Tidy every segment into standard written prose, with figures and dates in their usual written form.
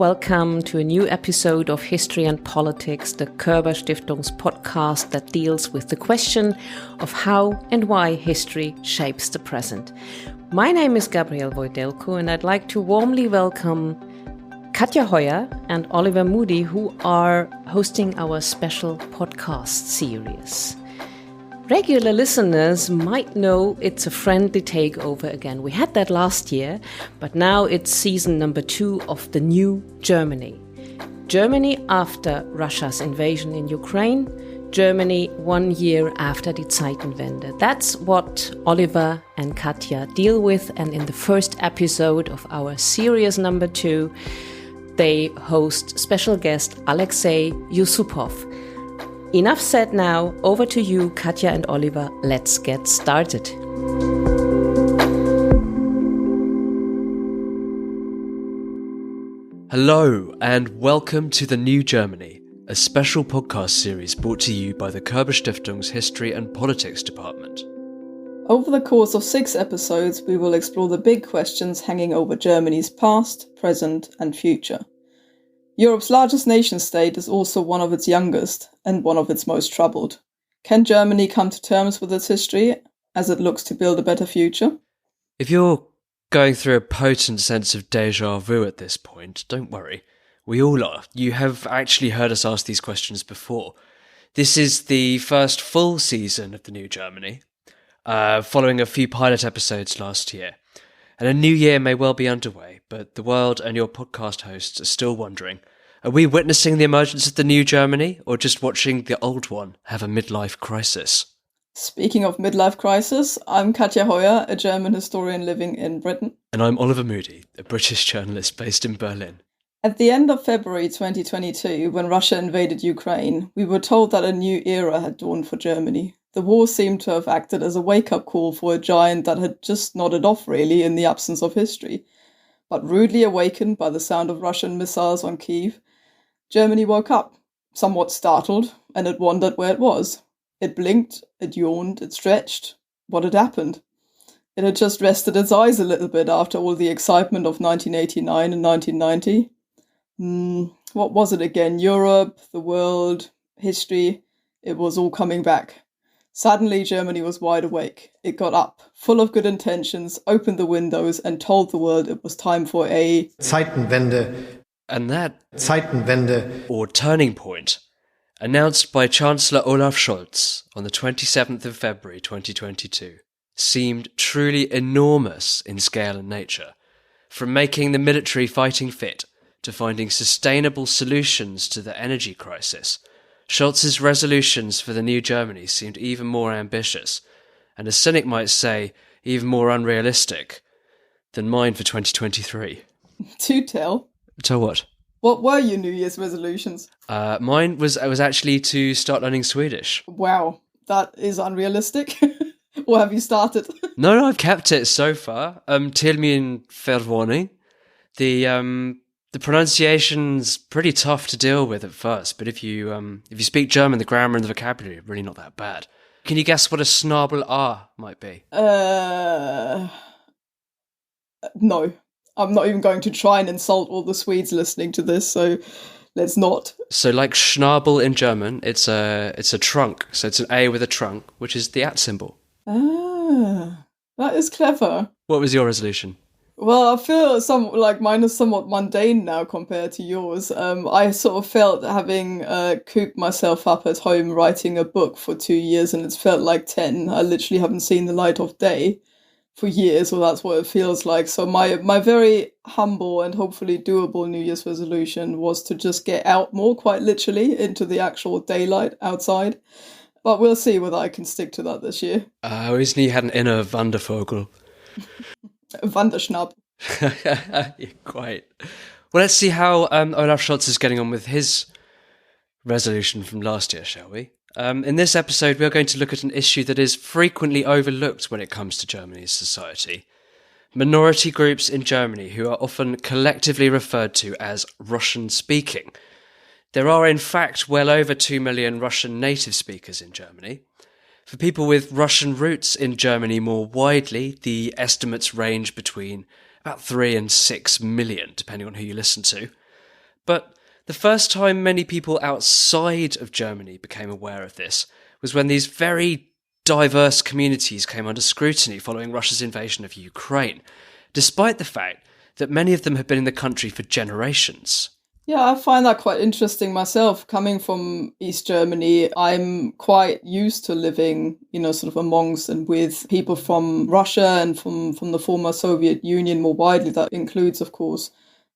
welcome to a new episode of History and Politics, the Körber-Stiftung's podcast that deals with the question of how and why history shapes the present. My name is Gabrielle Wojdelko, and I'd like to warmly welcome Katja Hoyer and Oliver Moody, who are hosting our special podcast series. Regular listeners might know it's a friendly takeover again. We had that last year, but now it's season number 2 of the new Germany. Germany after Russia's invasion in Ukraine, Germany 1 year after the Zeitenwende. That's what Oliver and Katja deal with, and in the first episode of our series number 2, they host special guest Alexey Yusupov. Enough said now, over to you, Katja and Oliver. Let's get started. Hello and welcome to The New Germany, a special podcast series brought to you by the Körber-Stiftung's History and Politics Department. Over the course of 6 episodes, we will explore the big questions hanging over Germany's past, present and future. Europe's largest nation-state is also one of its youngest and one of its most troubled. Can Germany come to terms with its history as it looks to build a better future? If you're going through a potent sense of déjà vu at this point, don't worry. We all are. You have actually heard us ask these questions before. This is the first full season of The New Germany, following a few pilot episodes last year. And a new year may well be underway, but the world and your podcast hosts are still wondering, are we witnessing the emergence of the new Germany, or just watching the old one have a midlife crisis? Speaking of midlife crisis, I'm Katja Hoyer, a German historian living in Britain. And I'm Oliver Moody, a British journalist based in Berlin. At the end of February 2022, when Russia invaded Ukraine, we were told that a new era had dawned for Germany. The war seemed to have acted as a wake-up call for a giant that had just nodded off, really, in the absence of history. But rudely awakened by the sound of Russian missiles on Kyiv, Germany woke up, somewhat startled, and it wondered where it was. It blinked, it yawned, it stretched. What had happened? It had just rested its eyes a little bit after all the excitement of 1989 and 1990. What was it again? Europe, the world, history. It was all coming back. Suddenly, Germany was wide awake. It got up, full of good intentions, opened the windows and told the world it was time for a Zeitenwende. And that Zeitenwende, or turning point, announced by Chancellor Olaf Scholz on the 27th of February 2022, seemed truly enormous in scale and nature, from making the military fighting fit to finding sustainable solutions to the energy crisis. Scholz's resolutions for the new Germany seemed even more ambitious, and a cynic might say, even more unrealistic, than mine for 2023. To tell. Tell what? What were your New Year's resolutions? Mine was actually to start learning Swedish. Wow, that is unrealistic. Or have you started? No, I've kept it so far. Till min förvåning. The pronunciation's pretty tough to deal with at first, but if you speak German, the grammar and the vocabulary are really not that bad. Can you guess what a Schnabel A might be? No. I'm not even going to try and insult all the Swedes listening to this, so let's not. So like Schnabel in German, it's a trunk. So it's an A with a trunk, which is the at symbol. Ah, that is clever. What was your resolution? Well, I feel mine is somewhat mundane now compared to yours. I sort of felt having cooped myself up at home writing a book for 2 years, and it's felt like 10. I literally haven't seen the light of day for years, or that's what it feels like. So my very humble and hopefully doable New Year's resolution was to just get out more, quite literally, into the actual daylight outside. But we'll see whether I can stick to that this year. I always knew you had an inner Wandervogel. Wanderschnapp. Yeah, quite. Well, let's see how Olaf Scholz is getting on with his resolution from last year, shall we? In this episode, we are going to look at an issue that is frequently overlooked when it comes to Germany's society. Minority groups in Germany who are often collectively referred to as Russian-speaking. There are, in fact, well over 2 million Russian native speakers in Germany. For people with Russian roots in Germany more widely, the estimates range between about 3 and 6 million, depending on who you listen to. But the first time many people outside of Germany became aware of this was when these very diverse communities came under scrutiny following Russia's invasion of Ukraine, despite the fact that many of them had been in the country for generations. Yeah, I find that quite interesting myself. Coming from East Germany, I'm quite used to living, sort of amongst and with people from Russia and from the former Soviet Union more widely. That includes, of course,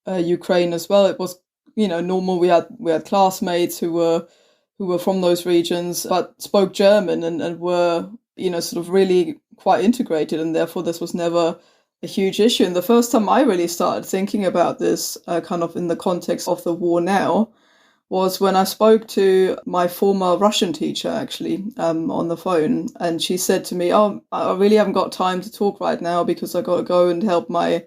Ukraine as well. It was, normal. We had classmates who were from those regions, but spoke German and were, sort of really quite integrated. And therefore, this was never a huge issue. And the first time I really started thinking about this kind of in the context of the war now was when I spoke to my former Russian teacher, actually, on the phone. And she said to me, "Oh, I really haven't got time to talk right now because I got to go and help my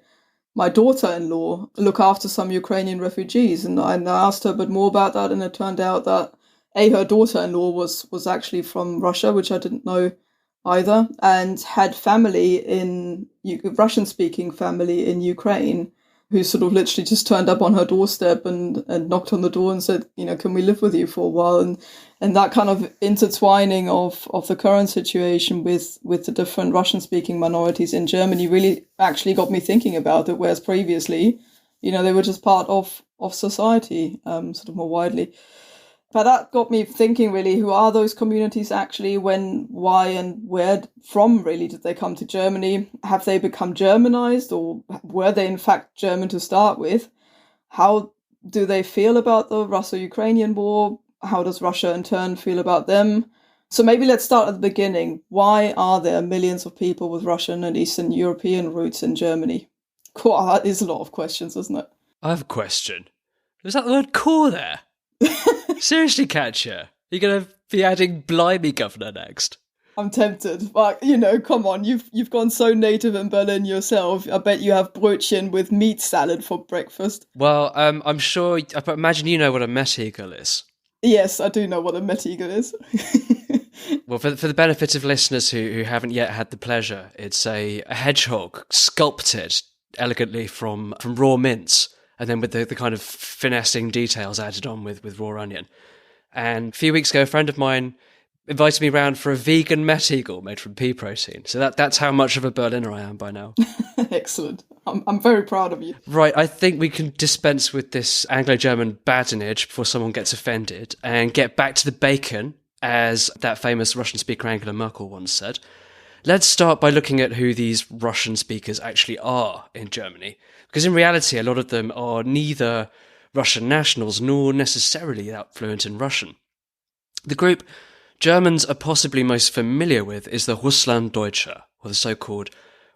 daughter-in-law look after some Ukrainian refugees." And I asked her a bit more about that. And it turned out that her daughter-in-law was actually from Russia, which I didn't know either, and had Russian-speaking family in Ukraine, who sort of literally just turned up on her doorstep and knocked on the door and said, "Can we live with you for a while?" And that kind of intertwining of the current situation with the different Russian-speaking minorities in Germany really actually got me thinking about it, whereas previously, they were just part of society, sort of more widely. But that got me thinking, really, who are those communities actually? When, why, and where from, really, did they come to Germany? Have they become Germanized, or were they in fact German to start with? How do they feel about the Russo-Ukrainian war? How does Russia in turn feel about them? So maybe let's start at the beginning. Why are there millions of people with Russian and Eastern European roots in Germany? Cool, that is a lot of questions, isn't it? I have a question. Was that the word core there? Seriously, Katja, you're going to be adding blimey governor next? I'm tempted, but come on, you've gone so native in Berlin yourself. I bet you have Brötchen with meat salad for breakfast. Well, I'm sure, I imagine you know what a Mettigel is. Yes, I do know what a Mettigel is. Well, for the benefit of listeners who haven't yet had the pleasure, it's a hedgehog sculpted elegantly from raw mince, and then with the kind of finessing details added on with raw onion. And a few weeks ago, a friend of mine invited me round for a vegan Mettigel made from pea protein. So that's how much of a Berliner I am by now. Excellent. I'm very proud of you. Right, I think we can dispense with this Anglo-German badinage before someone gets offended and get back to the bacon, as that famous Russian speaker Angela Merkel once said. Let's start by looking at who these Russian speakers actually are in Germany. Because in reality, a lot of them are neither Russian nationals nor necessarily that fluent in Russian. The group Germans are possibly most familiar with is the Russlanddeutsche, or the so-called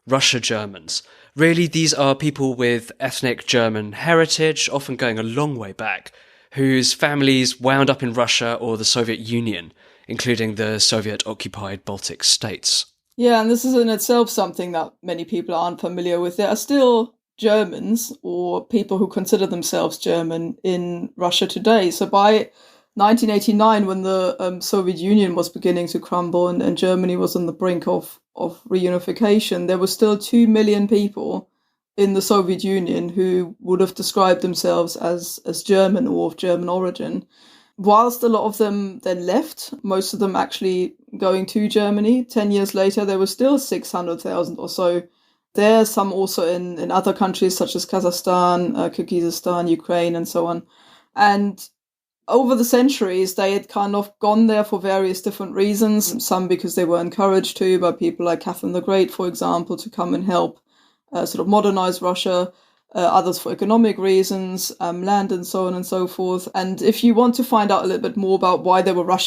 Russia Germans. Really, these are people with ethnic German heritage, often going a long way back, whose families wound up in Russia or the Soviet Union, including the Soviet-occupied Baltic states. Yeah, and this is in itself something that many people aren't familiar with. There are still Germans, or people who consider themselves German, in Russia today. So by 1989, when the Soviet Union was beginning to crumble and Germany was on the brink of reunification, there were still 2 million people in the Soviet Union who would have described themselves as German or of German origin. Whilst a lot of them then left, most of them actually going to Germany, 10 years later, there were still 600,000 or so there, some also in other countries such as Kazakhstan, Kyrgyzstan, Ukraine, and so on. And over the centuries, they had kind of gone there for various different reasons, some because they were encouraged to by people like Catherine the Great, for example, to come and help sort of modernize Russia, others for economic reasons, land and so on and so forth. And if you want to find out a little bit more about why there were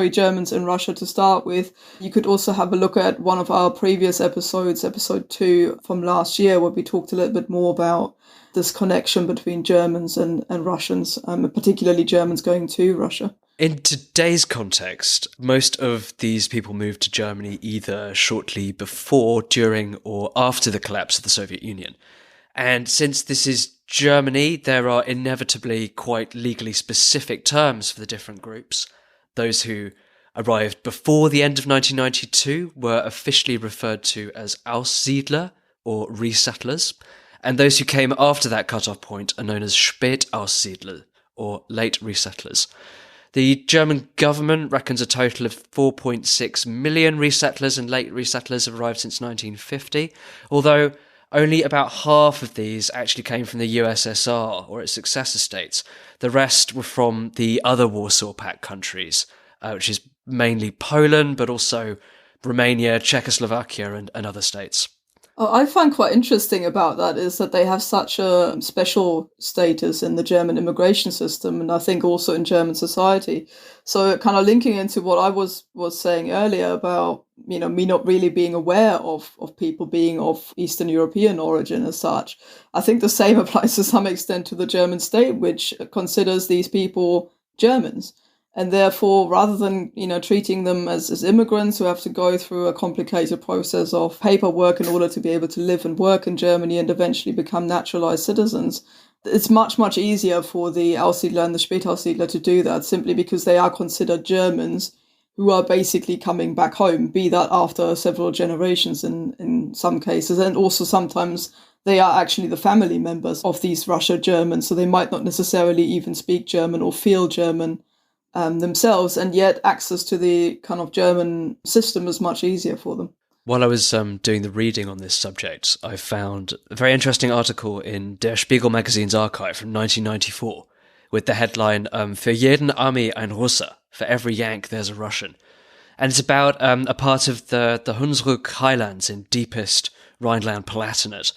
Germans in Russia to start with, you could also have a look at one of our previous episodes, episode 2 from last year, where we talked a little bit more about this connection between Germans and Russians, particularly Germans going to Russia. In today's context, most of these people moved to Germany either shortly before, during, or after the collapse of the Soviet Union. And since this is Germany, there are inevitably quite legally specific terms for the different groups. Those who arrived before the end of 1992 were officially referred to as Aussiedler, or resettlers, and those who came after that cut-off point are known as Spätaussiedler, or late resettlers. The German government reckons a total of 4.6 million resettlers and late resettlers have arrived since 1950, although only about half of these actually came from the USSR or its successor states. The rest were from the other Warsaw Pact countries, which is mainly Poland, but also Romania, Czechoslovakia, and other states. I find quite interesting about that is that they have such a special status in the German immigration system, and I think also in German society. So kind of linking into what I was saying earlier about, me not really being aware of people being of Eastern European origin as such. I think the same applies to some extent to the German state, which considers these people Germans. And therefore, rather than, treating them as immigrants who have to go through a complicated process of paperwork in order to be able to live and work in Germany and eventually become naturalized citizens, it's much, much easier for the Aussiedler and the Spätaussiedler to do that simply because they are considered Germans who are basically coming back home, be that after several generations in some cases. And also sometimes they are actually the family members of these Russia Germans, so they might not necessarily even speak German or feel German themselves, and yet access to the kind of German system is much easier for them. While I was doing the reading on this subject, I found a very interesting article in Der Spiegel magazine's archive from 1994 with the headline, Für jeden Ami ein Russe, for every Yank there's a Russian. And it's about a part of the Hunsrück highlands in deepest Rhineland-Palatinate,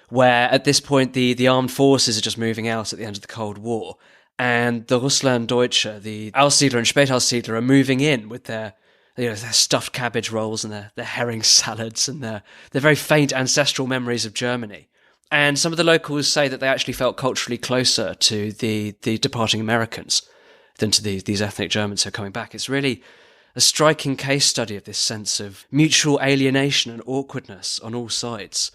where at this point the armed forces are just moving out at the end of the Cold War. And the Russlanddeutsche, the Aussiedler and Spätaussiedler, are moving in with their stuffed cabbage rolls and their herring salads and their very faint ancestral memories of Germany. And some of the locals say that they actually felt culturally closer to the departing Americans than to these ethnic Germans who are coming back. It's really a striking case study of this sense of mutual alienation and awkwardness on all sides.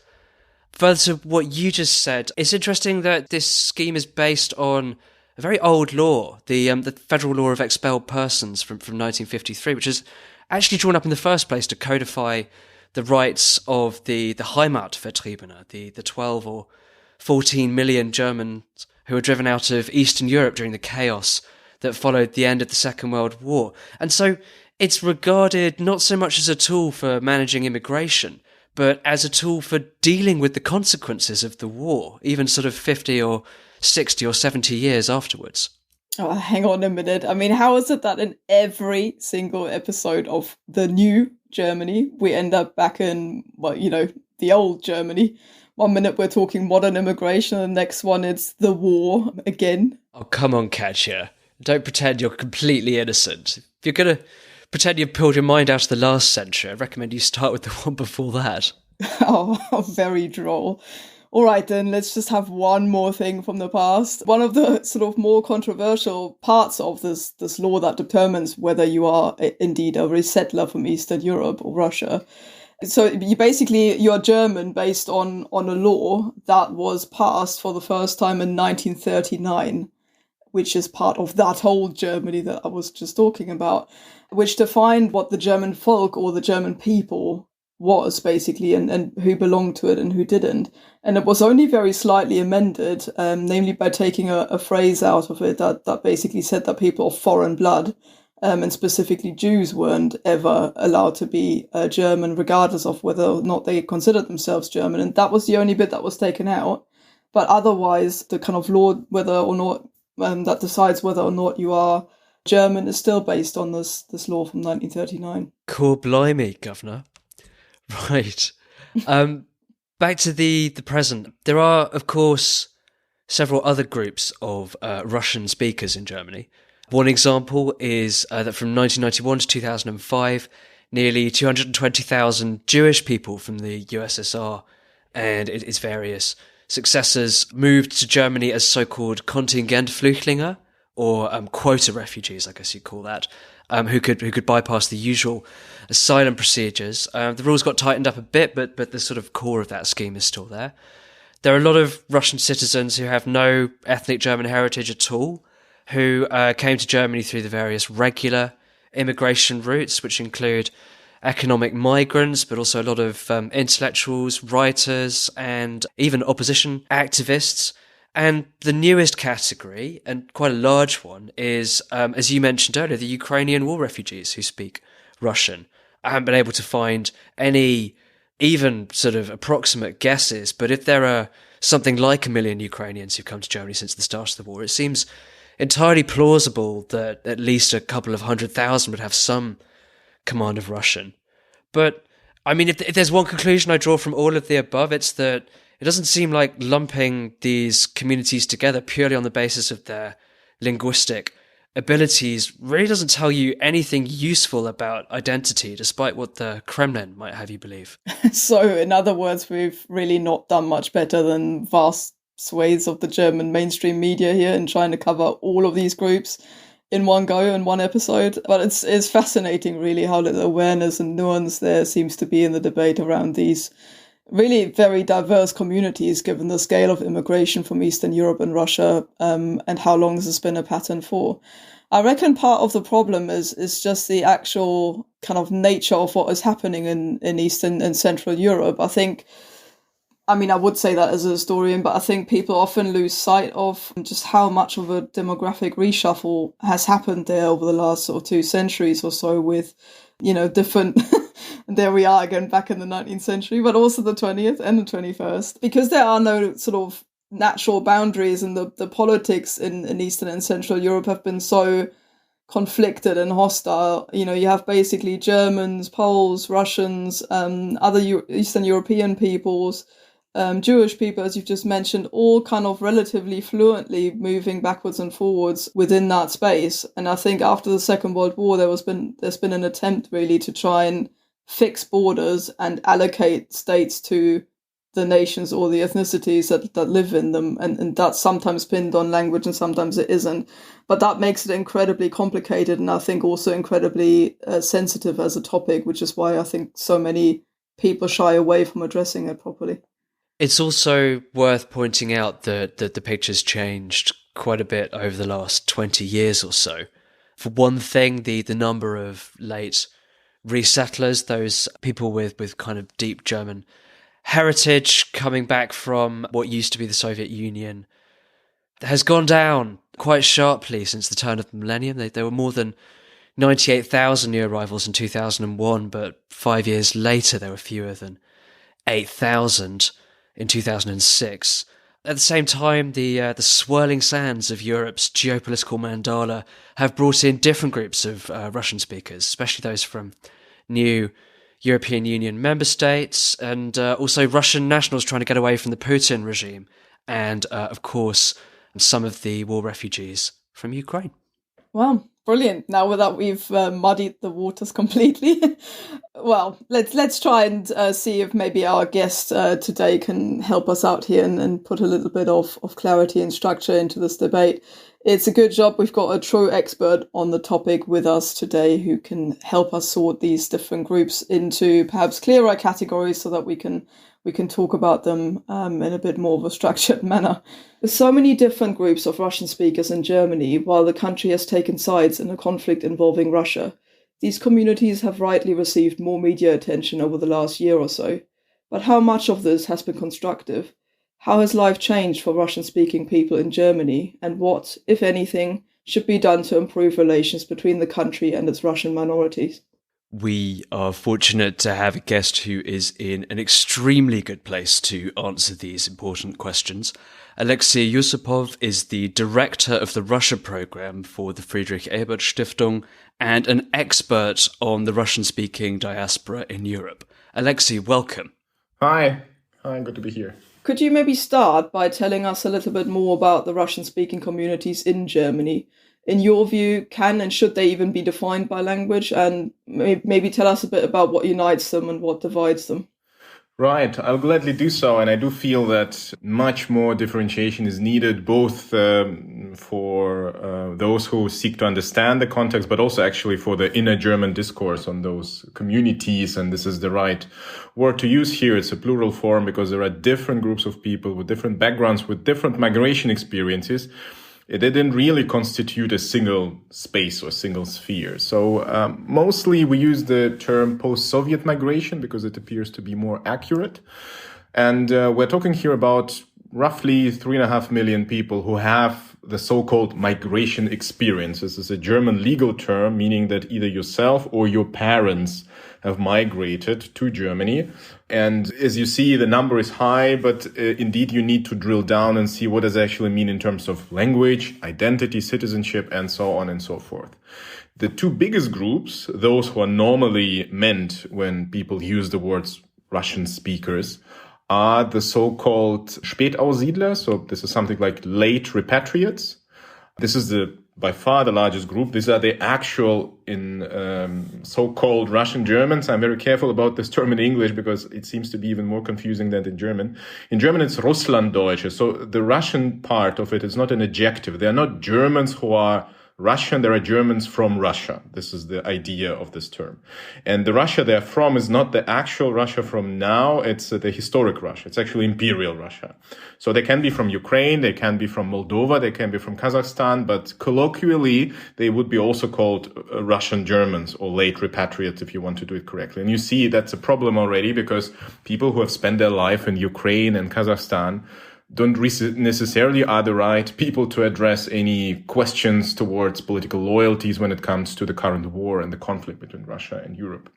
Further to what you just said, it's interesting that this scheme is based on a very old law, the Federal Law of Expelled Persons from 1953, which is actually drawn up in the first place to codify the rights of the Heimatvertriebene, the 12 or 14 million Germans who were driven out of Eastern Europe during the chaos that followed the end of the Second World War. And so it's regarded not so much as a tool for managing immigration, but as a tool for dealing with the consequences of the war, even sort of 50 or 60 or 70 years afterwards. Oh, hang on a minute. I mean, how is it that in every single episode of the new Germany, we end up back in, the old Germany? 1 minute we're talking modern immigration, and the next one it's the war again. Oh, come on, Katja. Don't pretend you're completely innocent. If you're going to pretend you've pulled your mind out of the last century, I recommend you start with the one before that. Oh, very droll. All right, then let's just have one more thing from the past. One of the sort of more controversial parts of this law that determines whether you are indeed a resettler from Eastern Europe or Russia. So you're German based on a law that was passed for the first time in 1939, which is part of that whole Germany that I was just talking about, which defined what the German folk or the German people was basically, and who belonged to it and who didn't. And it was only very slightly amended, namely by taking a phrase out of it that basically said that people of foreign blood, and specifically Jews, weren't ever allowed to be German, regardless of whether or not they considered themselves German. And that was the only bit that was taken out. But otherwise, the kind of law, whether or not that decides whether or not you are German, is still based on this law from 1939. Cool, blimey, Governor. Right. Back to the present. There are, of course, several other groups of Russian speakers in Germany. One example is that from 1991 to 2005, nearly 220,000 Jewish people from the USSR and its various successors moved to Germany as so-called Kontingentflüchtlinge, or quota refugees, I guess you'd call that, who could bypass the usual asylum procedures. The rules got tightened up a bit, but the sort of core of that scheme is still there. There are a lot of Russian citizens who have no ethnic German heritage at all, who came to Germany through the various regular immigration routes, which include economic migrants, but also a lot of intellectuals, writers, and even opposition activists. And the newest category, and quite a large one, is, as you mentioned earlier, the Ukrainian war refugees who speak Russian. I haven't been able to find any even sort of approximate guesses, but if there are something like 1 million Ukrainians who've come to Germany since the start of the war, it seems entirely plausible that at least a couple of 100,000 would have some command of Russian. But, I mean, if there's one conclusion I draw from all of the above, it's that it doesn't seem like lumping these communities together purely on the basis of their linguistic abilities really doesn't tell you anything useful about identity, despite what the Kremlin might have you believe. So, in other words, we've really not done much better than vast swathes of the German mainstream media here in trying to cover all of these groups in one go in one episode. But it's fascinating, really, how little awareness and nuance there seems to be in the debate around these really very diverse communities, given the scale of immigration from Eastern Europe and Russia, and how long this has been a pattern for. I reckon part of the problem is just the actual kind of nature of what is happening in Eastern and Central Europe. I would say that as a historian, but I think people often lose sight of just how much of a demographic reshuffle has happened there over the last sort of 2 centuries or so with, different... And there we are again, back in the 19th century, but also the 20th and the 21st. Because there are no sort of natural boundaries, and the politics in Eastern and Central Europe have been so conflicted and hostile. You have basically Germans, Poles, Russians, other Eastern European peoples, Jewish people, as you've just mentioned, all kind of relatively fluently moving backwards and forwards within that space. And I think after the Second World War, there's been an attempt really to try and fix borders and allocate states to the nations or the ethnicities that live in them. And that's sometimes pinned on language and sometimes it isn't. But that makes it incredibly complicated, and I think also incredibly sensitive as a topic, which is why I think so many people shy away from addressing it properly. It's also worth pointing out that the picture's changed quite a bit over the last 20 years or so. For one thing, the number of late resettlers, those people with kind of deep German heritage coming back from what used to be the Soviet Union, has gone down quite sharply since the turn of the millennium. There were more than 98,000 new arrivals in 2001, but 5 years later there were fewer than 8,000 in 2006. At the same time, the swirling sands of Europe's geopolitical mandala have brought in different groups of Russian speakers, especially those from new European Union member states, and also Russian nationals trying to get away from the Putin regime, and of course, some of the war refugees from Ukraine. Wow, brilliant. Now that we've muddied the waters completely, well, let's try and see if maybe our guest today can help us out here and put a little bit of clarity and structure into this debate. It's a good job we've got a true expert on the topic with us today who can help us sort these different groups into perhaps clearer categories so that we can talk about them in a bit more of a structured manner. There's so many different groups of Russian speakers in Germany, while the country has taken sides in a conflict involving Russia. These communities have rightly received more media attention over the last year or so. But how much of this has been constructive? How has life changed for Russian-speaking people in Germany? And what, if anything, should be done to improve relations between the country and its Russian minorities? We are fortunate to have a guest who is in an extremely good place to answer these important questions. Alexey Yusupov is the director of the Russia program for the Friedrich-Ebert-Stiftung and an expert on the Russian-speaking diaspora in Europe. Alexey, welcome. Hi, good to be here. Could you maybe start by telling us a little bit more about the Russian-speaking communities in Germany? In your view, can and should they even be defined by language? And maybe tell us a bit about what unites them and what divides them. Right, I'll gladly do so. And I do feel that much more differentiation is needed, both for those who seek to understand the context, but also actually for the inner German discourse on those communities. And this is the right word to use here. It's a plural form because there are different groups of people with different backgrounds, with different migration experiences, It didn't really constitute a single space or single sphere. So mostly we use the term post-Soviet migration because it appears to be more accurate. And we're talking here about roughly 3.5 million people who have the so-called migration experience. This is a German legal term, meaning that either yourself or your parents have migrated to Germany. And as you see, the number is high, but indeed you need to drill down and see what does it actually mean in terms of language, identity, citizenship, and so on and so forth. The two biggest groups, those who are normally meant when people use the words Russian speakers, are the so-called Spätaussiedler. So this is something like late repatriates. This is by far the largest group. These are the actual so-called Russian Germans. I'm very careful about this term in English because it seems to be even more confusing than in German. In German, it's Russlanddeutsche. So the Russian part of it is not an adjective. They are not Germans who are Russian, there are Germans from Russia. This is the idea of this term. And the Russia they're from is not the actual Russia from now, it's the historic Russia. It's actually Imperial Russia. So they can be from Ukraine, they can be from Moldova, they can be from Kazakhstan, but colloquially, they would be also called Russian Germans or late repatriates if you want to do it correctly. And you see that's a problem already because people who have spent their life in Ukraine and Kazakhstan don't necessarily are the right people to address any questions towards political loyalties when it comes to the current war and the conflict between Russia and Europe.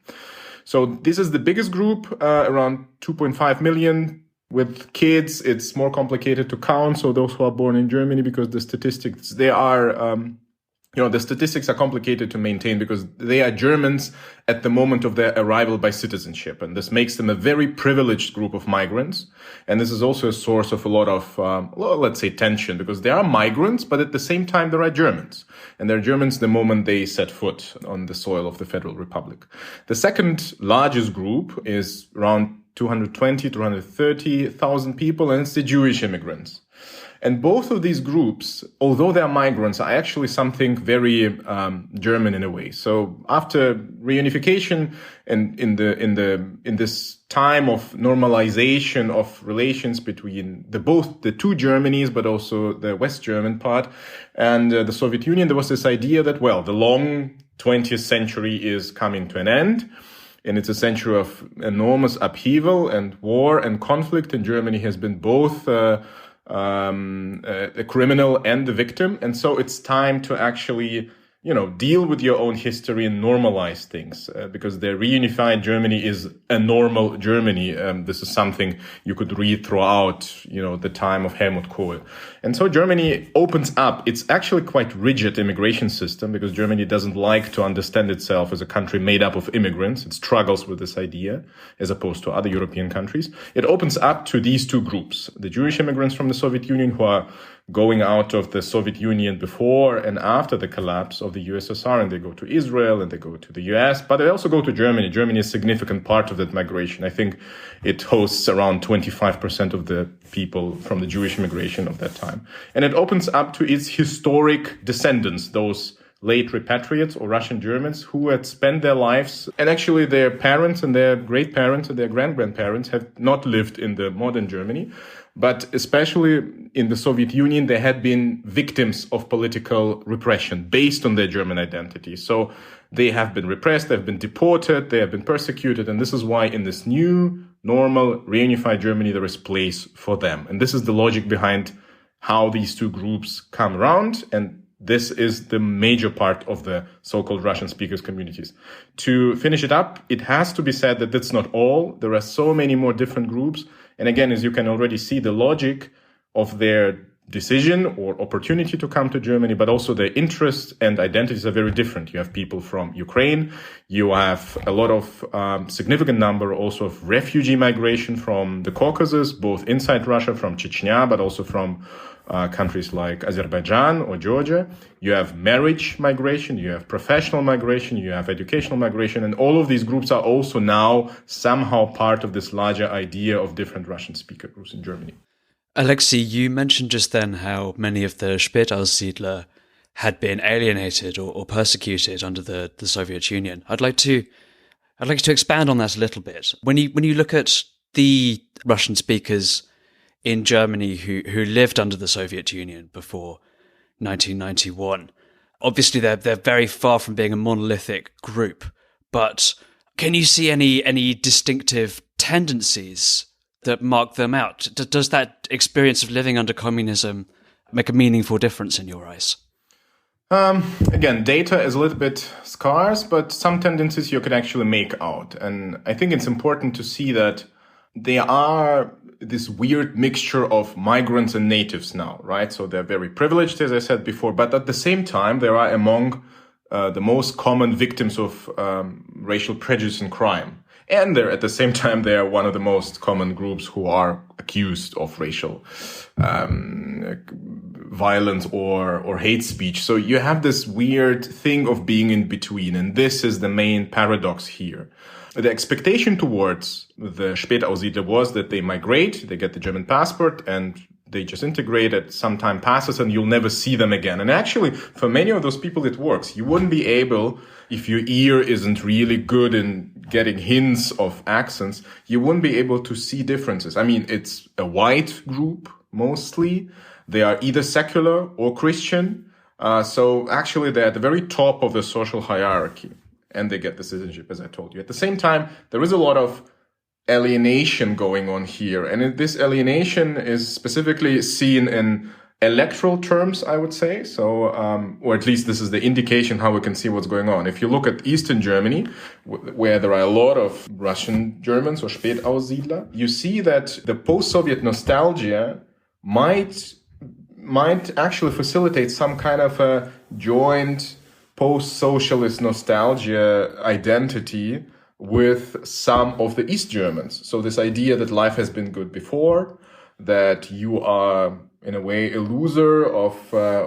So this is the biggest group, around 2.5 million. With kids, it's more complicated to count. So those who are born in Germany, because the statistics, the statistics are complicated to maintain because they are Germans at the moment of their arrival by citizenship. And this makes them a very privileged group of migrants. And this is also a source of a lot of, let's say, tension because they are migrants, but at the same time, there are Germans. And they're Germans the moment they set foot on the soil of the Federal Republic. The second largest group is around 220, 230,000 people, and it's the Jewish immigrants. And both of these groups, although they're migrants, are actually something very German in a way. So after reunification and in this time of normalization of relations between both the two Germanys, but also the West German part and the Soviet Union, there was this idea that, well, the long 20th century is coming to an end. And it's a century of enormous upheaval and war and conflict. And Germany has been both a criminal and the victim. And so it's time to actually, deal with your own history and normalize things because the reunified Germany is a normal Germany. This is something you could read throughout, the time of Helmut Kohl. And so Germany opens up. It's actually quite rigid immigration system because Germany doesn't like to understand itself as a country made up of immigrants. It struggles with this idea as opposed to other European countries. It opens up to these two groups, the Jewish immigrants from the Soviet Union who are going out of the Soviet Union before and after the collapse of the USSR, and they go to Israel and they go to the US, but they also go to Germany. Germany is a significant part of that migration. I think it hosts around 25% of the people from the Jewish immigration of that time. And it opens up to its historic descendants, those late repatriates or Russian Germans who had spent their lives, and actually their parents and their great-parents and their grand-grandparents have not lived in the modern Germany. But especially in the Soviet Union, they had been victims of political repression based on their German identity. So they have been repressed, they've been deported, they have been persecuted. And this is why in this new, normal, reunified Germany, there is place for them. And this is the logic behind how these two groups come around. And this is the major part of the so-called Russian speakers communities. To finish it up, it has to be said that that's not all. There are so many more different groups. And again, as you can already see, the logic of their decision or opportunity to come to Germany, but also their interests and identities are very different. You have people from Ukraine. You have a lot of significant number also of refugee migration from the Caucasus, both inside Russia, from Chechnya, but also from countries like Azerbaijan or Georgia. You have marriage migration, you have professional migration, you have educational migration, and all of these groups are also now somehow part of this larger idea of different Russian speaker groups in Germany. Alexey, you mentioned just then how many of the Spätaussiedler had been alienated or persecuted under the Soviet Union. I'd like to expand on that a little bit. When you look at the Russian speakers in Germany who lived under the Soviet Union before 1991. Obviously, they're very far from being a monolithic group, but can you see any distinctive tendencies that mark them out? Does that experience of living under communism make a meaningful difference in your eyes? Again, data is a little bit scarce, but some tendencies you can actually make out. And I think it's important to see that they are this weird mixture of migrants and natives now, right? So they're very privileged, as I said before, but at the same time, they are among the most common victims of racial prejudice and crime. And they're, at the same time, they are one of the most common groups who are accused of racial violence or hate speech. So you have this weird thing of being in between. And this is the main paradox here. The expectation towards the Spätaussiedler was that they migrate, they get the German passport, and they just integrate it. Some time passes and you'll never see them again. And actually, for many of those people, it works. You wouldn't be able, if your ear isn't really good in getting hints of accents, you wouldn't be able to see differences. I mean, it's a white group, mostly. They are either secular or Christian. So actually, they're at the very top of the social hierarchy. And they get the citizenship, as I told you. At the same time, there is a lot of alienation going on here. And this alienation is specifically seen in electoral terms, I would say. So, or at least this is the indication how we can see what's going on. If you look at Eastern Germany, where there are a lot of Russian Germans or Spätaussiedler, you see that the post-Soviet nostalgia might actually facilitate some kind of a joint post-socialist nostalgia identity with some of the East Germans. So this idea that life has been good before, that you are in a way a loser of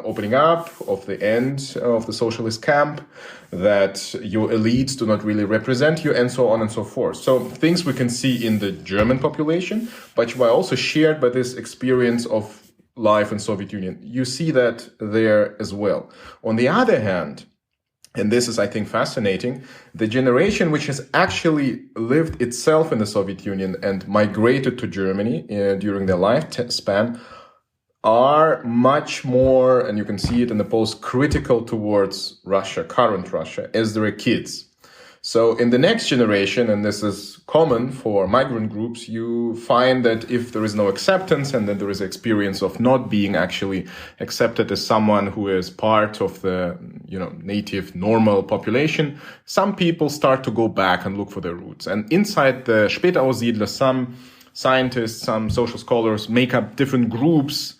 opening up, of the end of the socialist camp, that your elites do not really represent you, and so on and so forth. So things we can see in the German population, but were also shared by this experience of life in Soviet Union. You see that there as well. On the other hand, and this is, I think, fascinating, the generation which has actually lived itself in the Soviet Union and migrated to Germany during their lifespan are much more, and you can see it in the polls, critical towards Russia, current Russia, as their kids. So in the next generation, and this is common for migrant groups, you find that if there is no acceptance and then there is experience of not being actually accepted as someone who is part of the, native normal population, some people start to go back and look for their roots. And inside the Spätaussiedler, some scientists, some social scholars make up different groups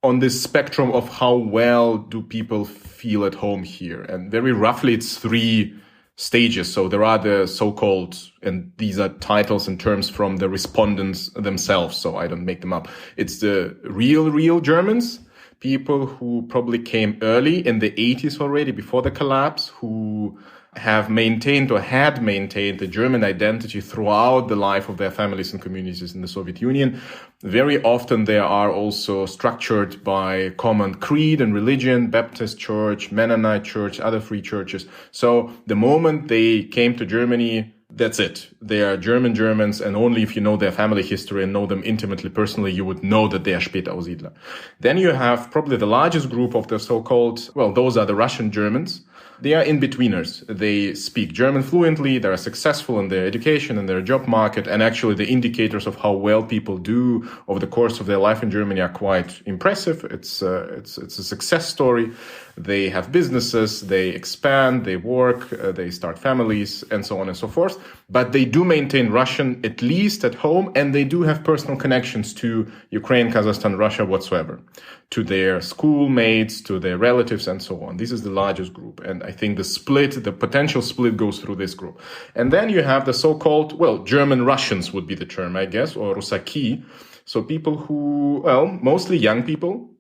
on this spectrum of how well do people feel at home here. And very roughly, it's 3 stages. So there are the so-called, and these are titles and terms from the respondents themselves, so I don't make them up. It's the real Germans, people who probably came early in the 80s already, before the collapse, who have maintained or had maintained the German identity throughout the life of their families and communities in the Soviet Union. Very often they are also structured by common creed and religion, Baptist church, Mennonite church, other free churches. So the moment they came to Germany, that's it. They are Germans, and only if you know their family history and know them intimately personally, you would know that they are Spätaussiedler. Then you have probably the largest group of the so-called, those are the Russian Germans. They are in-betweeners. They speak German fluently, they are successful in their education and their job market, and actually the indicators of how well people do over the course of their life in Germany are quite impressive. It's a success story. They have businesses, they expand, they work, they start families, and so on and so forth. But they do maintain Russian, at least at home, and they do have personal connections to Ukraine, Kazakhstan, Russia, whatsoever, to their schoolmates, to their relatives, and so on. This is the largest group. And I think the potential split goes through this group. And then you have the so-called, German Russians would be the term, I guess, or Rusaki. So people who, mostly young people,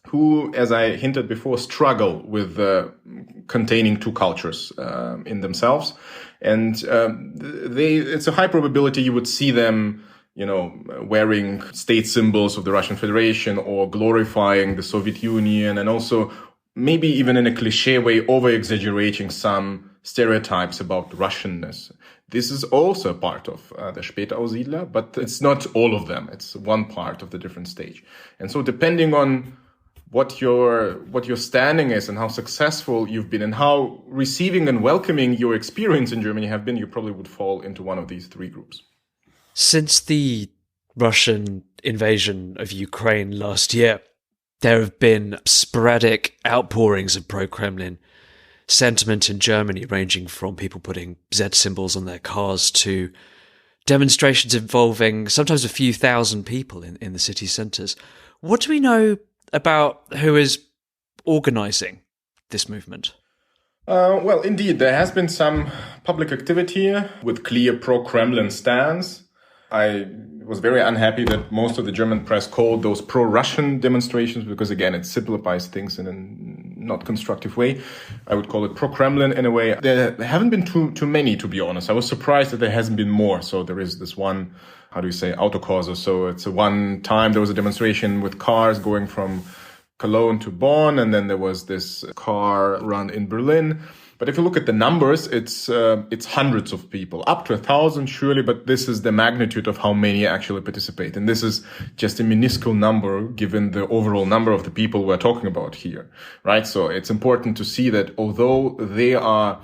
who, as I hinted before, struggle with containing 2 cultures in themselves. And it's a high probability you would see them, wearing state symbols of the Russian Federation or glorifying the Soviet Union, and also maybe even in a cliche way, over-exaggerating some stereotypes about Russianness. This is also a part of the Spätaussiedler, but it's not all of them. It's one part of the different stage. And so depending on what your standing is and how successful you've been and how receiving and welcoming your experience in Germany have been, you probably would fall into one of these three groups. Since the Russian invasion of Ukraine last year, there have been sporadic outpourings of pro-Kremlin sentiment in Germany, ranging from people putting Z symbols on their cars to demonstrations involving sometimes a few thousand people in the city centres. What do we know about who is organising this movement? Well, indeed, there has been some public activity with clear pro-Kremlin stance. I was very unhappy that most of the German press called those pro-Russian demonstrations because, again, it simplifies things in a not constructive way. I would call it pro-Kremlin in a way. There haven't been too many, to be honest. I was surprised that there hasn't been more. So there is this one, Autokorso. So it's one time there was a demonstration with cars going from Cologne to Bonn, and then there was this car run in Berlin. But if you look at the numbers, it's hundreds of people, up to 1,000 surely, but this is the magnitude of how many actually participate. And this is just a minuscule number given the overall number of the people we're talking about here, right? So it's important to see that although they are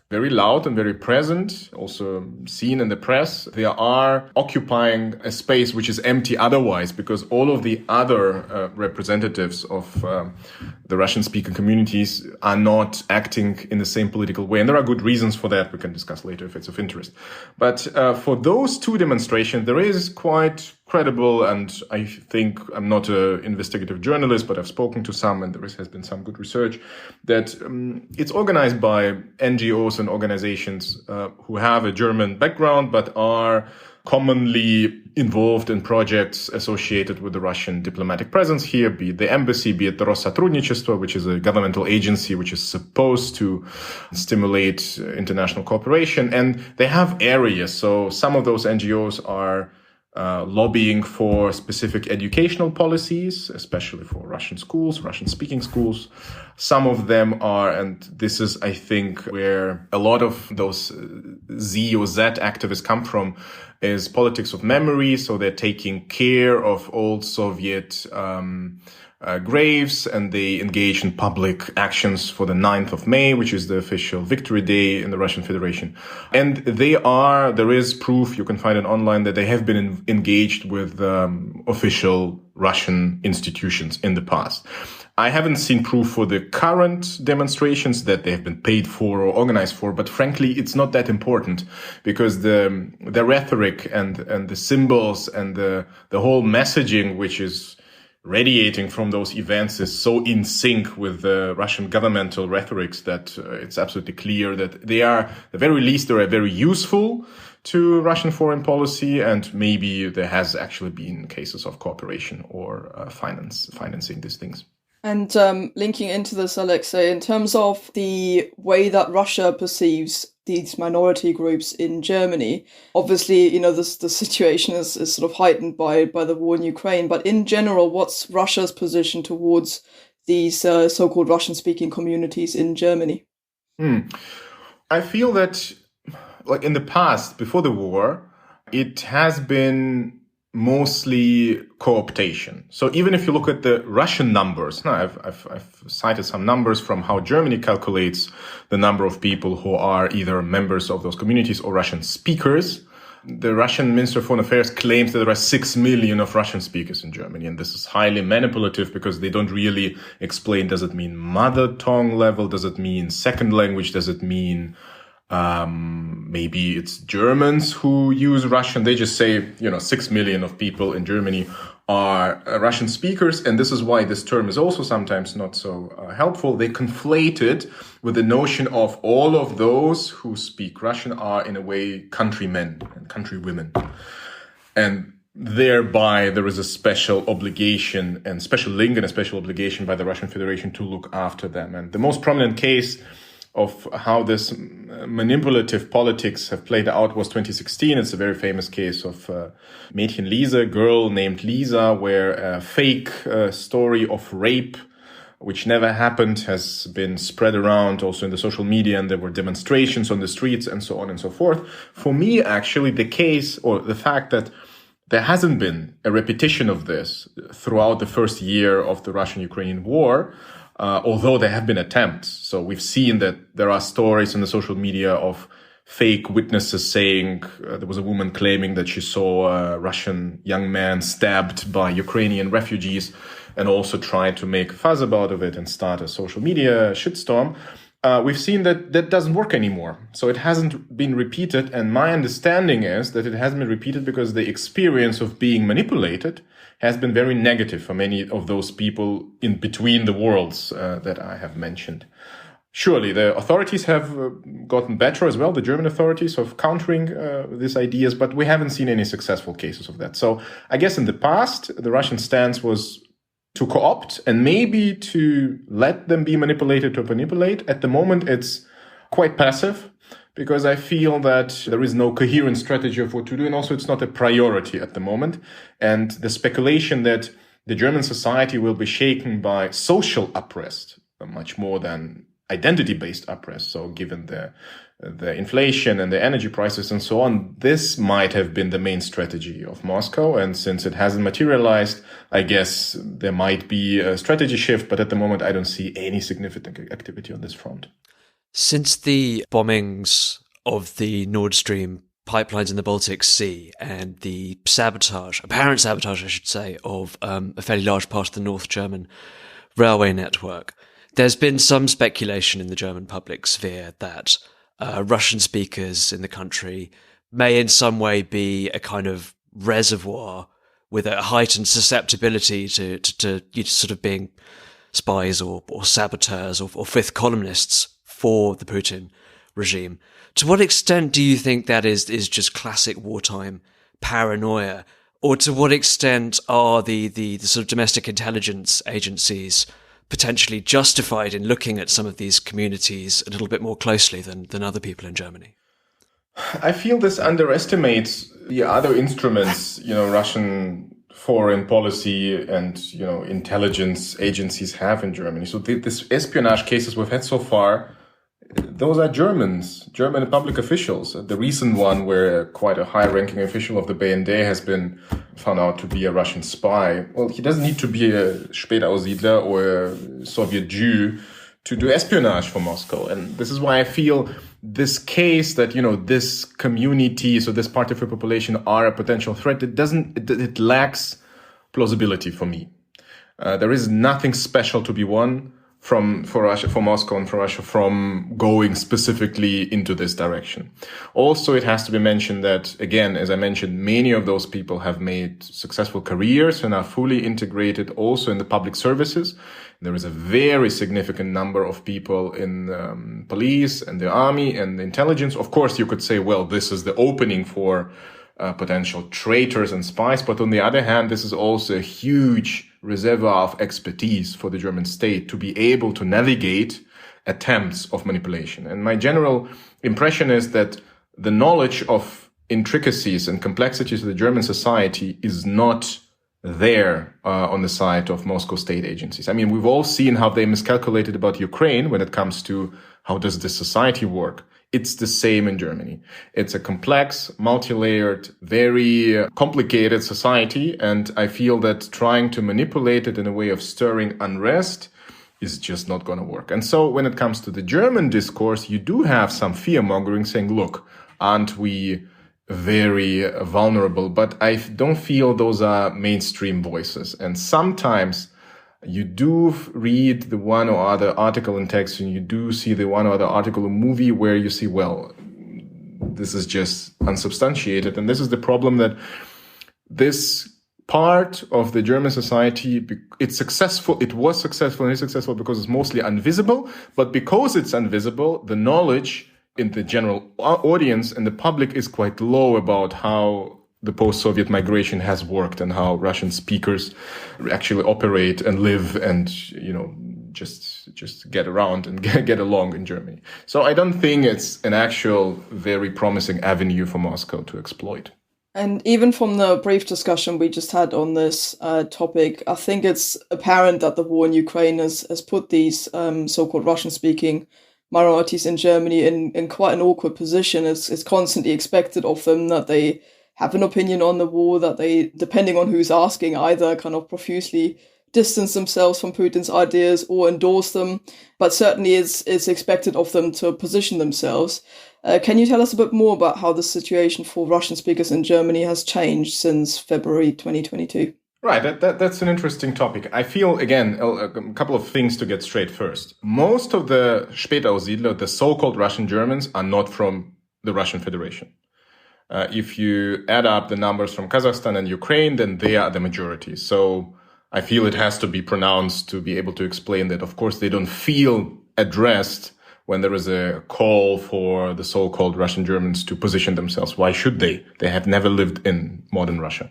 very loud and very present, also seen in the press, they are occupying a space which is empty otherwise, because all of the other representatives of the Russian-speaking communities are not acting in the same political way. And there are good reasons for that. We can discuss later if it's of interest. But for those two demonstrations, there is quite credible, and I think I'm not an investigative journalist, but I've spoken to some, and there has been some good research, that it's organized by NGOs and organizations who have a German background, but are commonly involved in projects associated with the Russian diplomatic presence here, be it the embassy, be it the Россотрудничество, which is a governmental agency which is supposed to stimulate international cooperation. And they have areas. So some of those NGOs are lobbying for specific educational policies, especially for Russian schools, Russian-speaking schools. Some of them are, and this is, I think, where a lot of those Z or Z activists come from, is politics of memory. So they're taking care of old Soviet graves, and they engage in public actions for the 9th of May, which is the official victory day in the Russian Federation. And there is proof, you can find it online, that they have been engaged with official Russian institutions in the past. I haven't seen proof for the current demonstrations that they have been paid for or organized for, but frankly, it's not that important, because the rhetoric and the symbols and the whole messaging which is radiating from those events is so in sync with the Russian governmental rhetorics that it's absolutely clear that they are, at the very least, they are very useful to Russian foreign policy, and maybe there has actually been cases of cooperation or financing these things. And linking into this, Alexey, in terms of the way that Russia perceives these minority groups in Germany, obviously, the situation is sort of heightened by the war in Ukraine. But in general, what's Russia's position towards these so-called Russian-speaking communities in Germany? I feel that, like in the past, before the war, it has been mostly co-optation. So even if you look at the Russian numbers, now I've cited some numbers from how Germany calculates the number of people who are either members of those communities or Russian speakers. The Russian Minister of Foreign Affairs claims that there are 6 million of Russian speakers in Germany. And this is highly manipulative because they don't really explain, does it mean mother tongue level? Does it mean second language? Does it mean maybe it's Germans who use Russian? They just say, 6 million of people in Germany are Russian speakers. And this is why this term is also sometimes not so helpful. They conflate it with the notion of all of those who speak Russian are in a way countrymen and countrywomen. And thereby there is a special obligation and special link and a special obligation by the Russian Federation to look after them. And the most prominent case of how this manipulative politics have played out was 2016. It's a very famous case of Mädchen Lisa, girl named Lisa, where a fake story of rape, which never happened, has been spread around also in the social media, and there were demonstrations on the streets and so on and so forth. For me, actually, the case or the fact that there hasn't been a repetition of this throughout the first year of the Russian-Ukrainian war, although there have been attempts. So we've seen that there are stories in the social media of fake witnesses saying there was a woman claiming that she saw a Russian young man stabbed by Ukrainian refugees, and also tried to make a fuss about it and start a social media shitstorm. We've seen that that doesn't work anymore. So it hasn't been repeated. And my understanding is that it hasn't been repeated because the experience of being manipulated has been very negative for many of those people in between the worlds that I have mentioned. Surely the authorities have gotten better as well, the German authorities, of countering these ideas, but we haven't seen any successful cases of that. So I guess in the past, the Russian stance was to co-opt and maybe to let them be manipulated to manipulate. At the moment, it's quite passive because I feel that there is no coherent strategy of what to do. And also it's not a priority at the moment. And the speculation that the German society will be shaken by social unrest much more than identity-based unrest. So given the inflation and the energy prices and so on, this might have been the main strategy of Moscow. And since it hasn't materialized, I guess there might be a strategy shift. But at the moment, I don't see any significant activity on this front. Since the bombings of the Nord Stream pipelines in the Baltic Sea and the apparent sabotage, I should say, of a fairly large part of the North German railway network, there's been some speculation in the German public sphere that Russian speakers in the country may in some way be a kind of reservoir with a heightened susceptibility to sort of being spies or saboteurs or fifth columnists for the Putin regime. To what extent do you think that is just classic wartime paranoia? Or to what extent are the sort of domestic intelligence agencies potentially justified in looking at some of these communities a little bit more closely than other people in Germany? I feel this underestimates the other instruments, Russian foreign policy and, intelligence agencies have in Germany. So this espionage cases we've had so far, those are German public officials. The recent one where quite a high-ranking official of the BND has been found out to be a Russian spy. Well, he doesn't need to be a Spätaussiedler or a Soviet Jew to do espionage for Moscow. And this is why I feel this case that, this community, so this part of the population are a potential threat, it lacks plausibility for me. There is nothing special to be won for Moscow and for Russia from going specifically into this direction. Also, it has to be mentioned that, again, as I mentioned, many of those people have made successful careers and are fully integrated also in the public services. There is a very significant number of people in police and the army and the intelligence. Of course, you could say, well, this is the opening for potential traitors and spies. But on the other hand, this is also a huge reservoir of expertise for the German state to be able to navigate attempts of manipulation. And my general impression is that the knowledge of intricacies and complexities of the German society is not there on the side of Moscow state agencies. I mean, we've all seen how they miscalculated about Ukraine when it comes to how does this society work. It's the same in Germany. It's a complex, multi-layered, very complicated society. And I feel that trying to manipulate it in a way of stirring unrest is just not going to work. And so when it comes to the German discourse, you do have some fear-mongering saying, look, aren't we very vulnerable? But I don't feel those are mainstream voices. And sometimes you do read the one or other article in text and you do see the one or other article or movie where you see, well, this is just unsubstantiated. And this is the problem, that this part of the German society, it's successful. It was successful and is successful because it's mostly invisible. But because it's invisible, the knowledge in the general audience and the public is quite low about how the post-Soviet migration has worked and how Russian speakers actually operate and live and, just get around and get along in Germany. So I don't think it's an actual very promising avenue for Moscow to exploit. And even from the brief discussion we just had on this topic, I think it's apparent that the war in Ukraine has put these so-called Russian-speaking minorities in Germany in quite an awkward position. It's constantly expected of them that they have an opinion on the war, that they, depending on who's asking, either kind of profusely distance themselves from Putin's ideas or endorse them, but certainly it's expected of them to position themselves. Can you tell us a bit more about how the situation for Russian speakers in Germany has changed since February 2022? Right, that's an interesting topic. I feel, again, a couple of things to get straight first. Most of the Spätaussiedler, the so-called Russian Germans, are not from the Russian Federation. If you add up the numbers from Kazakhstan and Ukraine, then they are the majority. So I feel it has to be pronounced to be able to explain that, of course, they don't feel addressed when there is a call for the so-called Russian Germans to position themselves. Why should they? They have never lived in modern Russia.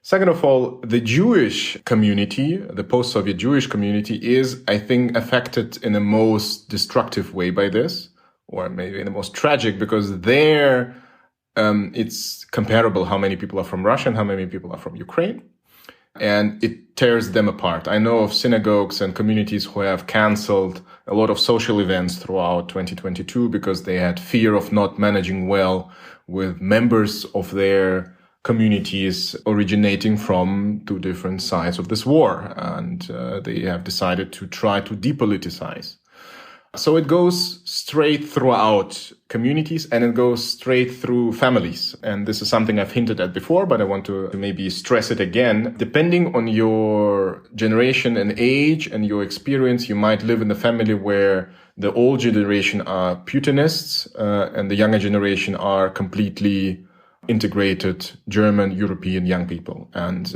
Second of all, the Jewish community, the post-Soviet Jewish community, is, I think, affected in the most destructive way by this, or maybe in the most tragic, because there it's comparable how many people are from Russia and how many people are from Ukraine. And it tears them apart. I know of synagogues and communities who have canceled a lot of social events throughout 2022 because they had fear of not managing well with members of their communities originating from two different sides of this war. And they have decided to try to depoliticize. So it goes straight throughout communities and it goes straight through families. And this is something I've hinted at before, but I want to maybe stress it again. Depending on your generation and age and your experience, you might live in a family where the old generation are Putinists and the younger generation are completely integrated German, European young people. And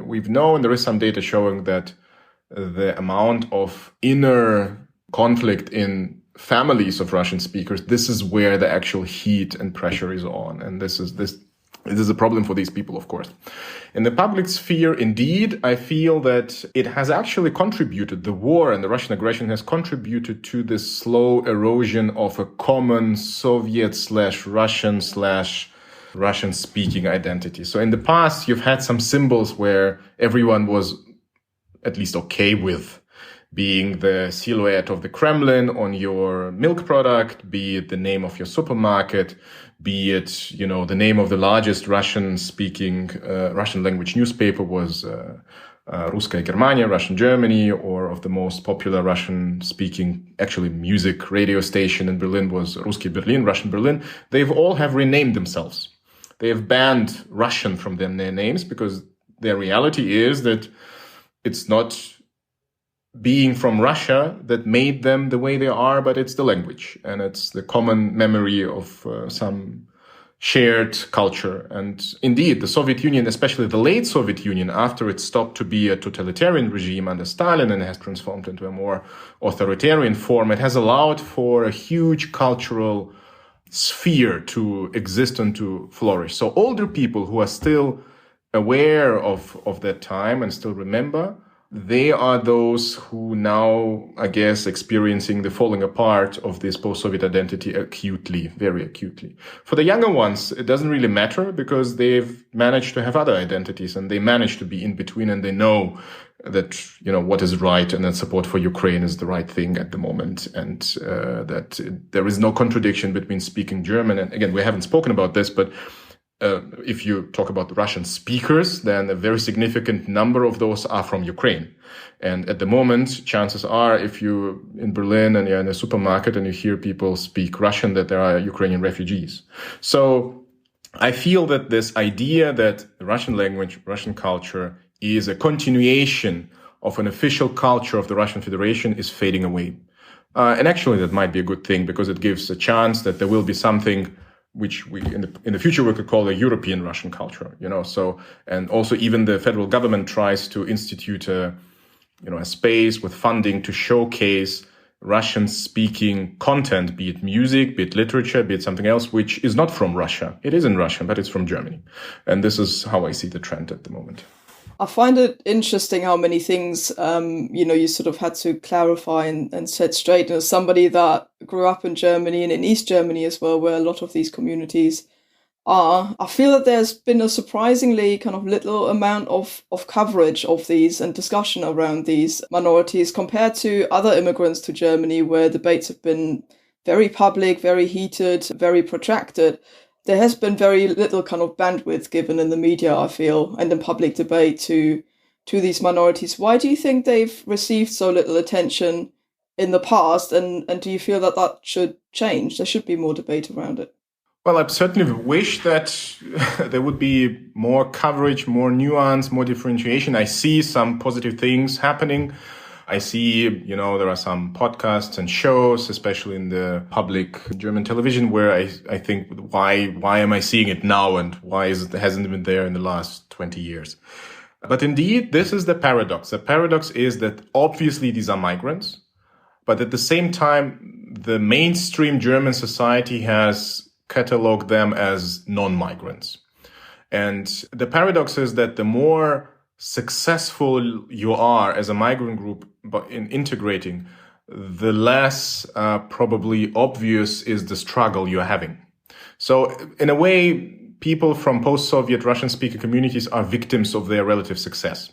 we've known, there is some data showing that the amount of inner conflict in families of Russian speakers, this is where the actual heat and pressure is on. And this is a problem for these people, of course. In the public sphere, indeed, I feel that it has actually contributed, the war and the Russian aggression has contributed to this slow erosion of a common Soviet/Russian speaking identity. So in the past, you've had some symbols where everyone was at least okay with, being the silhouette of the Kremlin on your milk product, be it the name of your supermarket, be it, the name of the largest Russian-speaking, Russian language newspaper was Ruskaya Germania, Russian Germany, or of the most popular Russian-speaking, actually music radio station in Berlin was Ruski Berlin, Russian Berlin. They've all have renamed themselves. They have banned Russian from their names because their reality is that it's not being from Russia that made them the way they are, but it's the language and it's the common memory of some shared culture. And indeed, the Soviet Union, especially the late Soviet Union, after it stopped to be a totalitarian regime under Stalin and has transformed into a more authoritarian form, it has allowed for a huge cultural sphere to exist and to flourish. So older people who are still aware of that time and still remember, they are those who now, I guess, experiencing the falling apart of this post-Soviet identity acutely, very acutely. For the younger ones, it doesn't really matter because they've managed to have other identities and they manage to be in between and they know that, what is right and that support for Ukraine is the right thing at the moment. And that there is no contradiction between speaking German. And again, we haven't spoken about this, but if you talk about Russian speakers, then a very significant number of those are from Ukraine. And at the moment, chances are, if you're in Berlin and you're in a supermarket and you hear people speak Russian, that there are Ukrainian refugees. So I feel that this idea that the Russian language, Russian culture is a continuation of an official culture of the Russian Federation is fading away. And actually, that might be a good thing because it gives a chance that there will be something which we in the future we could call a European Russian culture, So, and also even the federal government tries to institute a space with funding to showcase Russian-speaking content, be it music, be it literature, be it something else, which is not from Russia. It is in Russian, but it's from Germany. And this is how I see the trend at the moment. I find it interesting how many things, you sort of had to clarify and set straight. And as somebody that grew up in Germany and in East Germany as well, where a lot of these communities are, I feel that there's been a surprisingly kind of little amount of coverage of these and discussion around these minorities compared to other immigrants to Germany, where debates have been very public, very heated, very protracted. there has been very little kind of bandwidth given in the media, I feel, and in public debate to these minorities. Why do you think they've received so little attention in the past, and do you feel that should change? There should be more debate around it. Well, I certainly wish that there would be more coverage, more nuance, more differentiation. I see some positive things happening. I see, there are some podcasts and shows, especially in the public German television, where I think, why am I seeing it now, and why hasn't it been there in the last 20 years? But indeed, this is the paradox. The paradox is that obviously these are migrants, but at the same time, the mainstream German society has cataloged them as non-migrants. And the paradox is that the more successful you are as a migrant group in integrating, the less probably obvious is the struggle you're having. So in a way, people from post-Soviet Russian-speaking communities are victims of their relative success.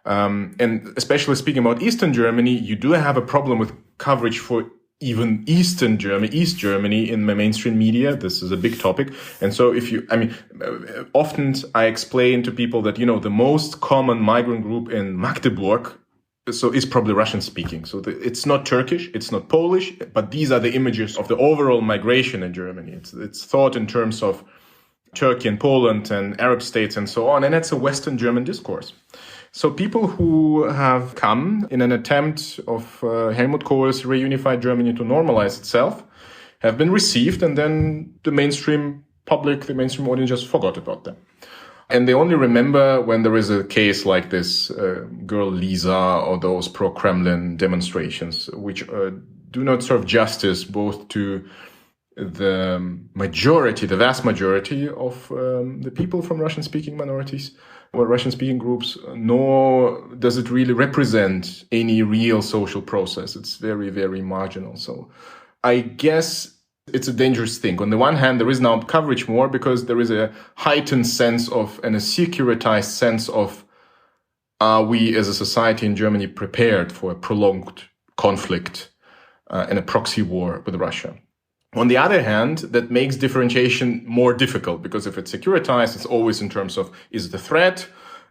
And especially speaking about Eastern Germany, you do have a problem with coverage for even East Germany in the mainstream media. This is a big topic. And so often I explain to people that, the most common migrant group in Magdeburg is probably Russian speaking. So it's not Turkish, it's not Polish, but these are the images of the overall migration in Germany. It's thought in terms of Turkey and Poland and Arab states and so on. And it's a Western German discourse. So people who have come in an attempt of Helmut Kohl's reunified Germany to normalize itself have been received, and then the mainstream audience just forgot about them. And they only remember when there is a case like this girl Lisa or those pro-Kremlin demonstrations, which do not serve justice both to the vast majority of the people from Russian-speaking minorities or Russian-speaking groups, nor does it really represent any real social process. It's very, very marginal. So I guess it's a dangerous thing. On the one hand, there is now coverage more because there is a heightened sense of, and a securitized sense of, are we as a society in Germany prepared for a prolonged conflict and a proxy war with Russia? On the other hand, that makes differentiation more difficult, because if it's securitized, it's always in terms of, is it a threat?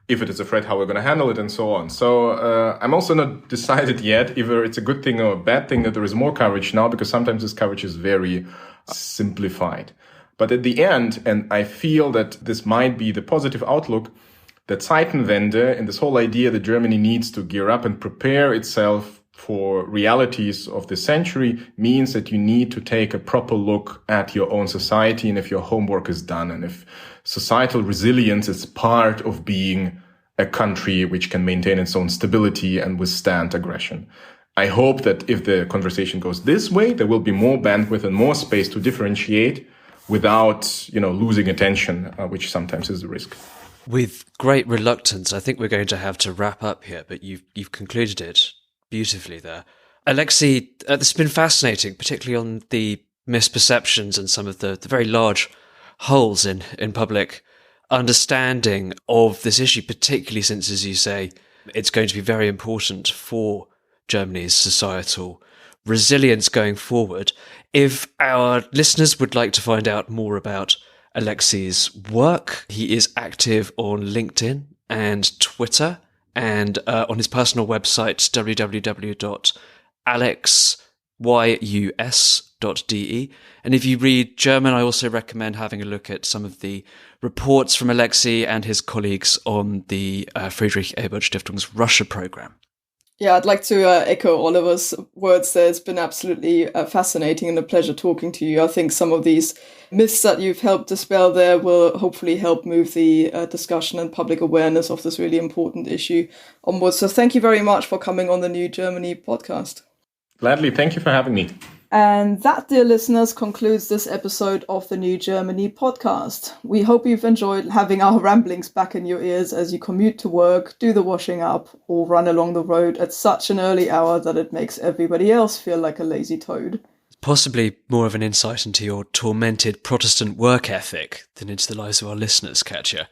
If it is a threat, how we're going to handle it, and so on. So I'm also not decided yet either it's a good thing or a bad thing that there is more coverage now, because sometimes this coverage is very simplified. But at the end, and I feel that this might be the positive outlook, that Zeitenwende and this whole idea that Germany needs to gear up and prepare itself for realities of the century means that you need to take a proper look at your own society, and if your homework is done, and if societal resilience is part of being a country which can maintain its own stability and withstand aggression. I hope that if the conversation goes this way, there will be more bandwidth and more space to differentiate without, losing attention, which sometimes is a risk. With great reluctance, I think we're going to have to wrap up here, but you've concluded it beautifully there. Alexey, this has been fascinating, particularly on the misperceptions and some of the very large holes in public understanding of this issue, particularly since, as you say, it's going to be very important for Germany's societal resilience going forward. If our listeners would like to find out more about Alexey's work, he is active on LinkedIn and Twitter, and on his personal website, www.alexyus.de. And if you read German, I also recommend having a look at some of the reports from Alexey and his colleagues on the Friedrich-Ebert-Stiftung's Russia program. Yeah, I'd like to echo Oliver's words there. It's been absolutely fascinating and a pleasure talking to you. I think some of these myths that you've helped dispel there will hopefully help move the discussion and public awareness of this really important issue onwards. So thank you very much for coming on the New Germany podcast. Gladly. Thank you for having me. And that, dear listeners, concludes this episode of the New Germany podcast. We hope you've enjoyed having our ramblings back in your ears as you commute to work, do the washing up, or run along the road at such an early hour that it makes everybody else feel like a lazy toad. Possibly more of an insight into your tormented Protestant work ethic than into the lives of our listeners, Katja.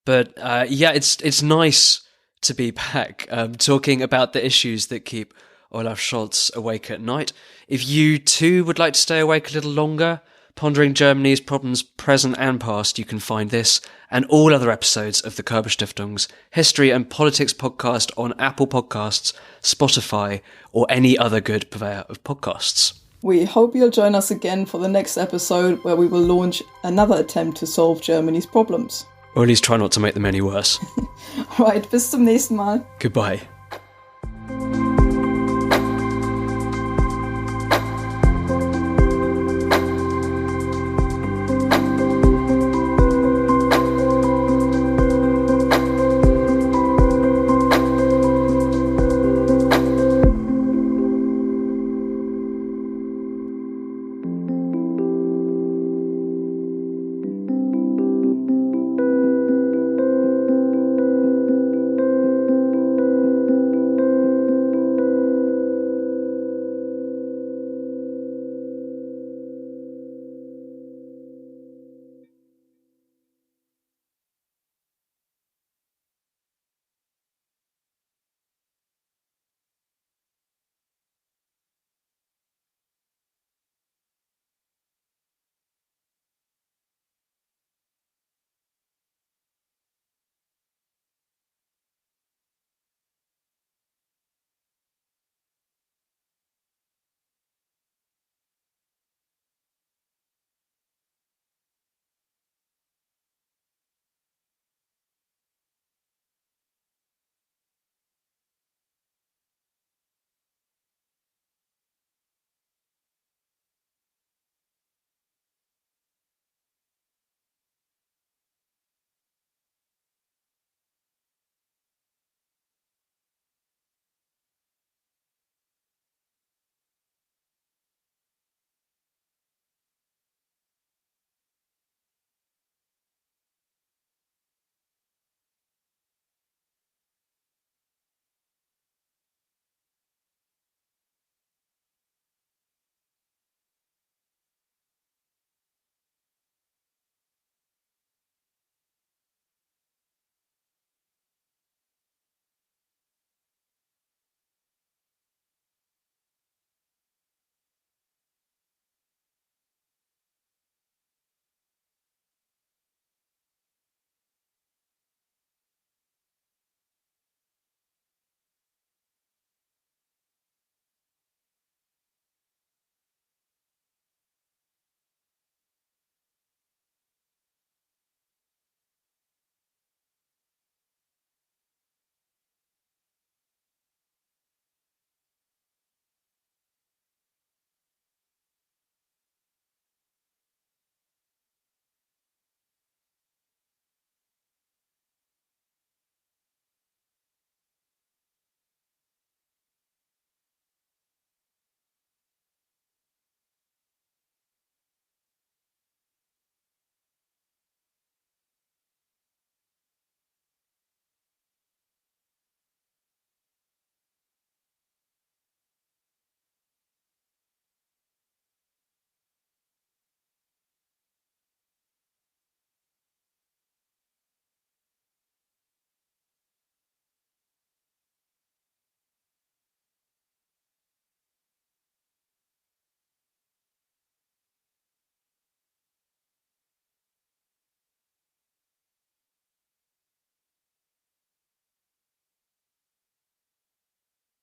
But it's nice to be back talking about the issues that keep Olaf Scholz awake at night. If you too would like to stay awake a little longer, pondering Germany's problems present and past, you can find this and all other episodes of the Körber-Stiftung's History and Politics podcast on Apple Podcasts, Spotify, or any other good purveyor of podcasts. We hope you'll join us again for the next episode, where we will launch another attempt to solve Germany's problems. Or at least try not to make them any worse. Right, bis zum nächsten Mal. Goodbye.